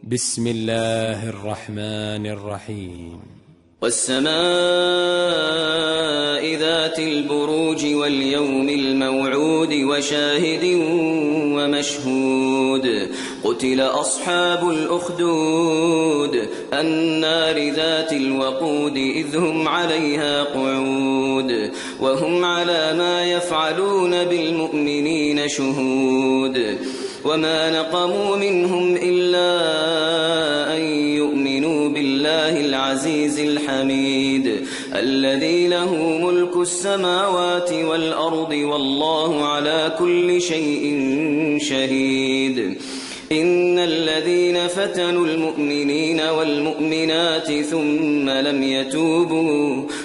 بسم الله الرحمن الرحيم. والسماء ذات البروج واليوم الموعود وشاهد ومشهود قتل أصحاب الأخدود النار ذات الوقود إذ هم عليها قعود وهم على ما يفعلون بالمؤمنين شهود وما نقموا منهم إلا أن يؤمنوا بالله العزيز الحميد الذي له ملك السماوات والأرض والله على كل شيء شهيد. إن الذين فتنوا المؤمنين والمؤمنات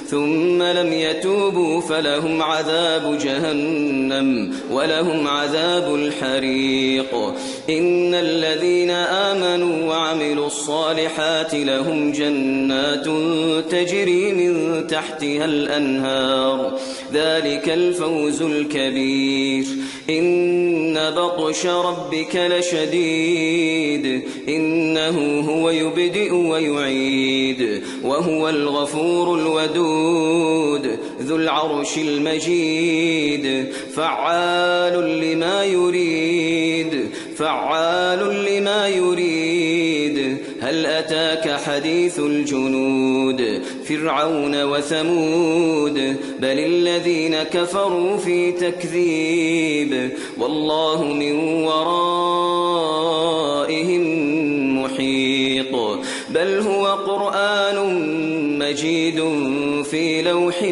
ثم لم يتوبوا فلهم عذاب جهنم ولهم عذاب الحريق. إن الذين آمنوا وعملوا الصالحات لهم جنات تجري من تحتها الأنهار ذلك الفوز الكبير. إن بطش ربك لشديد إنه هو يبدئ ويعيد وهو الغفور الودود ذو العرش المجيد فعال لما يريد هل أتاك حديث الجنود فرعون وثمود بل الذين كفروا في تكذيب والله من ورائهم محيط بل هو قرآن مجيد في لوح